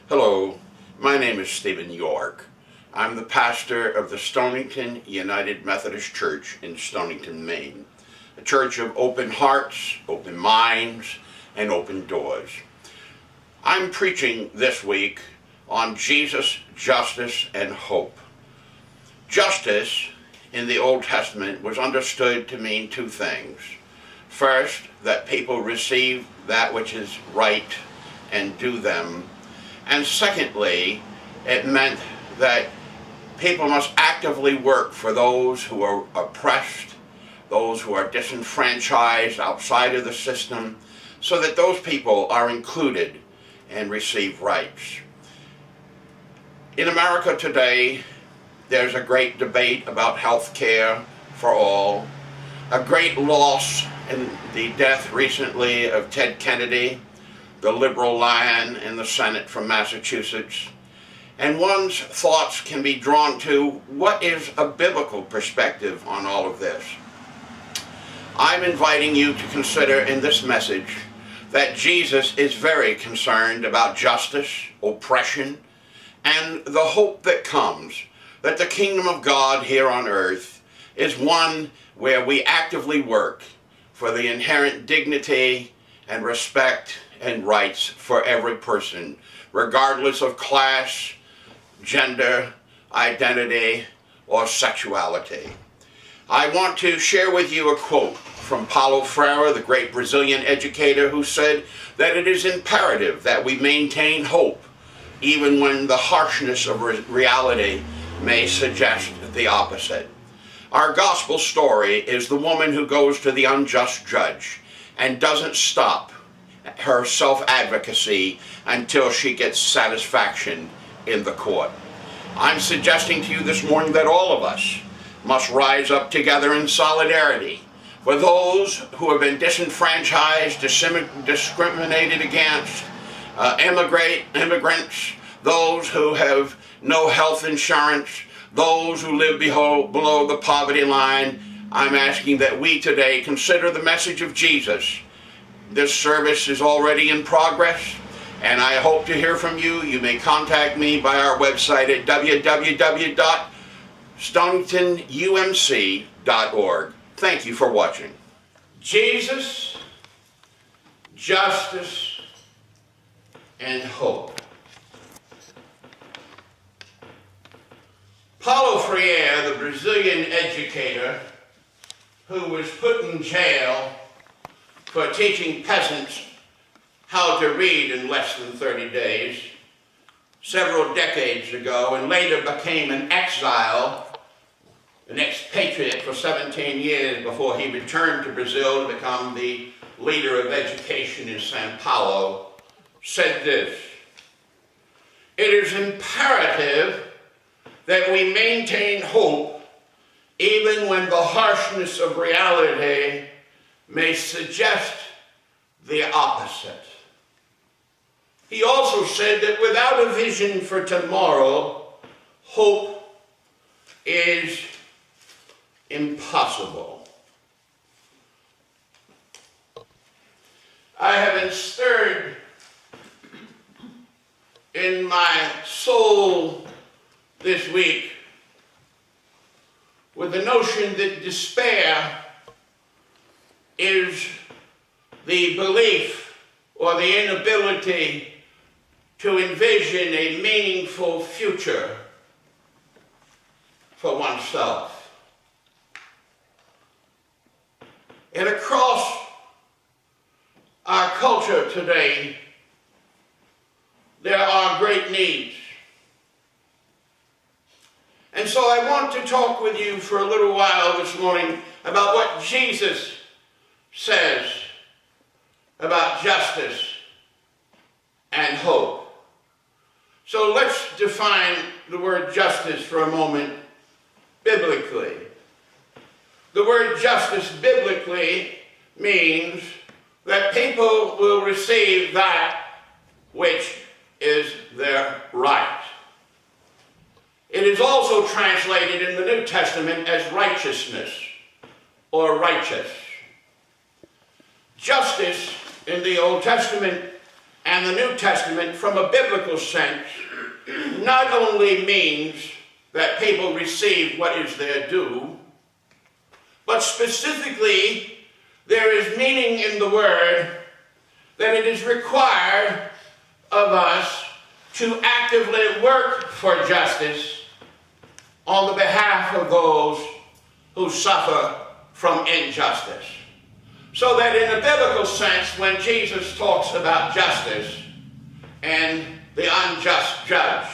Hello, my name is Stephen York. I'm the pastor of the Stonington United Methodist Church in Stonington, Maine, a church of open hearts, open minds, and open doors. I'm preaching this week on Jesus, justice, and hope. Justice in the Old Testament was understood to mean two things. First, that people receive that which is right and do them. And secondly, it meant that people must actively work for those who are oppressed, those who are disenfranchised outside of the system, so that those people are included and receive rights. In America today, there's a great debate about health care for all, a great loss in the death recently of Ted Kennedy, the liberal lion in the Senate from Massachusetts, and one's thoughts can be drawn to what is a biblical perspective on all of this. I'm inviting you to consider in this message that Jesus is very concerned about justice, oppression, and the hope that comes, that the kingdom of God here on earth is one where we actively work for the inherent dignity and respect and rights for every person, regardless of class, gender, identity, or sexuality. I want to share with you a quote from Paulo Freire, the great Brazilian educator, who said that it is imperative that we maintain hope even when the harshness of reality may suggest the opposite. Our gospel story is the woman who goes to the unjust judge and doesn't stop her self-advocacy until she gets satisfaction in the court. I'm suggesting to you this morning that all of us must rise up together in solidarity for those who have been disenfranchised, discriminated against, immigrants, those who have no health insurance, those who live below the poverty line. I'm asking that we today consider the message of Jesus. This service is already in progress, and I hope to hear from you. You may contact me by our website at www.stoningtonumc.org. Thank you for watching. Jesus, justice, and hope. Paulo Freire, the Brazilian educator who was put in jail for teaching peasants how to read in less than 30 days, several decades ago, and later became an exile, an expatriate for 17 years before he returned to Brazil to become the leader of education in Sao Paulo, said this: "It is imperative that we maintain hope even when the harshness of reality may suggest the opposite." He also said that without a vision for tomorrow, hope is impossible. I have been stirred in my soul this week with the notion that despair is the belief or the inability to envision a meaningful future for oneself. And across our culture today, there are great needs. And so I want to talk with you for a little while this morning about what Jesus says about justice and hope. So let's define the word justice for a moment biblically. The word justice biblically means that people will receive that which is their right. It is also translated in the New Testament as righteousness or righteous. Justice in the Old Testament and the New Testament, from a biblical sense, not only means that people receive what is their due, but specifically there is meaning in the word that it is required of us to actively work for justice on the behalf of those who suffer from injustice. So that in a biblical sense, when Jesus talks about justice and the unjust judge,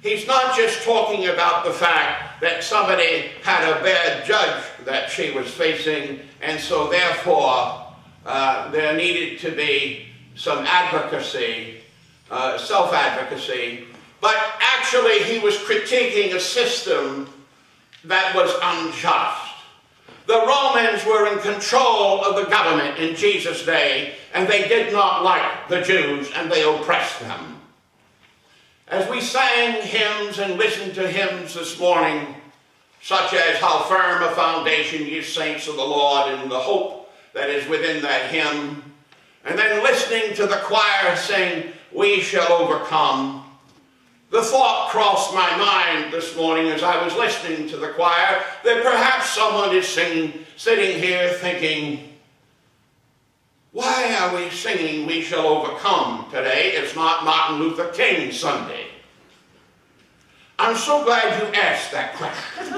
he's not just talking about the fact that somebody had a bad judge that she was facing, and so therefore there needed to be some advocacy, self-advocacy, but actually he was critiquing a system that was unjust. The Romans were in control of the government in Jesus' day, and they did not like the Jews, and they oppressed them. As we sang hymns and listened to hymns this morning, such as "How Firm a Foundation, Ye Saints of the Lord," and the hope that is within that hymn, and then listening to the choir sing, "We Shall Overcome," the thought crossed my mind this morning as I was listening to the choir that perhaps someone is sitting here thinking, why are we singing "We Shall Overcome" today? It's not Martin Luther King Sunday. I'm so glad you asked that question.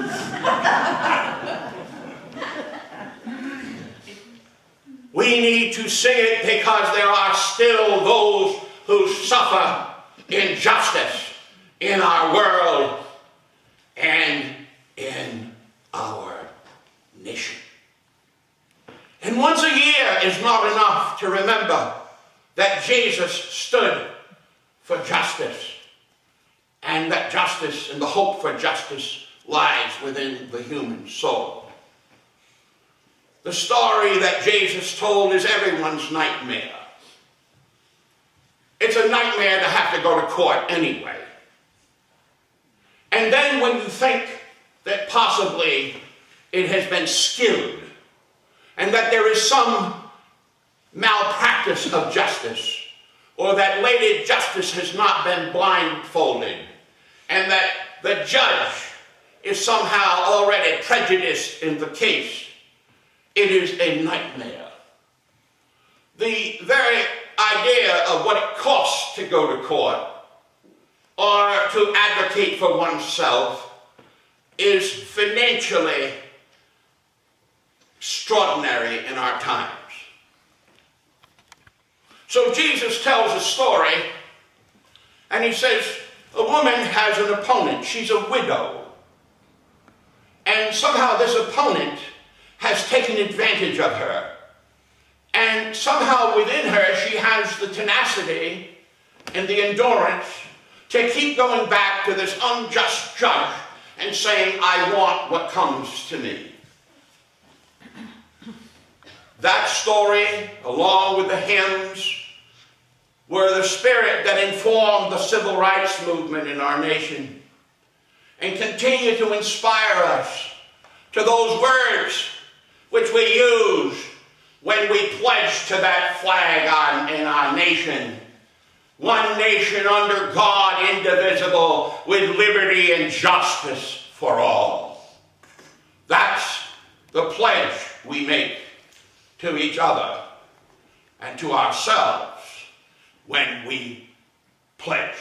We need to sing it because there are still those who suffer injustice in our world and in our nation. And once a year is not enough to remember that Jesus stood for justice, and that justice and the hope for justice lies within the human soul. The story that Jesus told is everyone's nightmare. It's a nightmare to have to go to court anyway. And then when you think that possibly it has been skilled and that there is some malpractice of justice, or that Lady Justice has not been blindfolded, and that the judge is somehow already prejudiced in the case, it is a nightmare. The very idea of what it costs to go to court or to advocate for oneself is financially extraordinary in our times. So Jesus tells a story, and he says, a woman has an opponent. She's a widow. And somehow this opponent has taken advantage of her. And somehow within her, she has the tenacity and the endurance to keep going back to this unjust judge and saying, I want what comes to me. That story, along with the hymns, were the spirit that informed the civil rights movement in our nation and continue to inspire us to those words which we use when we pledge to that flag in our nation. One nation under God, indivisible, with liberty and justice for all. That's the pledge we make to each other and to ourselves when we pledge.